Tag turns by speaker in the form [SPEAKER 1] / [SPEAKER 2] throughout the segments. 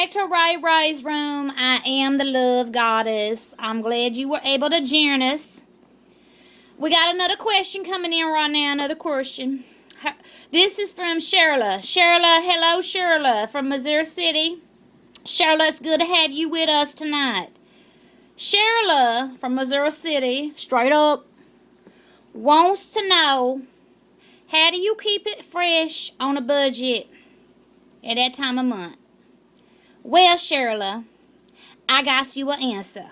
[SPEAKER 1] back to Ray Ray's room. I am the love goddess. I'm glad you were able to join us. We got another question coming in right now. Another question. This is from Shirla. Shirla, hello Shirla from Missouri City. Shirla, it's good to have you with us tonight. Shirla from Missouri City, straight up, wants to know, how do you keep it fresh on a budget at that time of month? Well, Shirley, I got you an answer.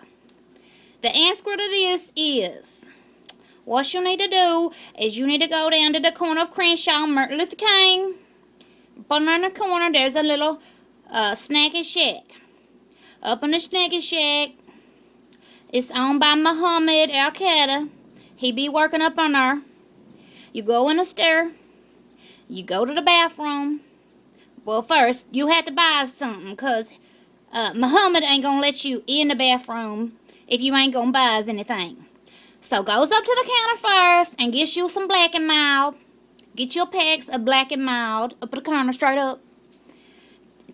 [SPEAKER 1] The answer to this is, what you need to do is you need to go down to the corner of Crenshaw and Martin Luther King. Up in the corner, there's a little snacky shack. Up in the snacky shack, it's owned by Muhammad Al-Qaeda. He be working up on there. You go in the stair. You go to the bathroom. Well, first, you have to buy something, because Muhammad ain't going to let you in the bathroom if you ain't going to buy us anything. So, goes up to the counter first and gets you some Black and Mild. Get your packs of Black and Mild up at the counter straight up.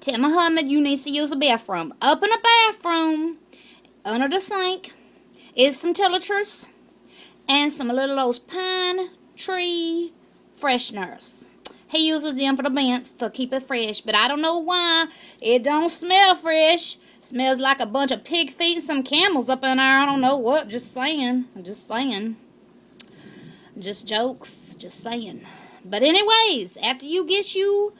[SPEAKER 1] Tell Muhammad you need to use the bathroom. Up in the bathroom, under the sink, is some Teletris and some little those pine tree fresheners. He uses them for the vents to keep it fresh, but I don't know why it don't smell fresh. It smells like a bunch of pig feet and some camels up in there. I don't know what. Just saying. Just saying. Just jokes. Just saying. But anyways, after you get you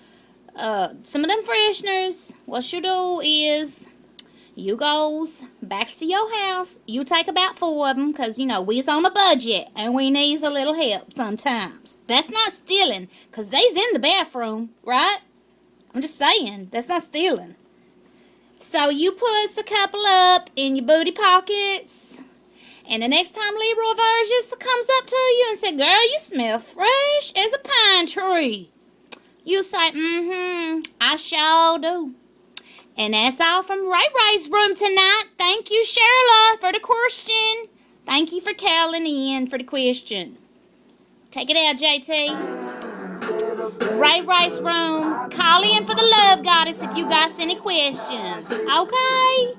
[SPEAKER 1] some of them fresheners, what you do is you goes back to your house. You take about 4 of them, because, you know, we's on a budget and we needs a little help sometimes. That's not stealing, because they's in the bathroom, right? I'm just saying, that's not stealing. So you put a couple up in your booty pockets, and the next time Leroy Verges comes up to you and say, girl, you smell fresh as a pine tree, you say, I sure do. And that's all from Ray Ray's room tonight. Thank you, Shirla, for the question. Thank you for calling in for the question. Take it out, JT. Ray Ray's room. Call in for the love goddess if you got any questions. Okay?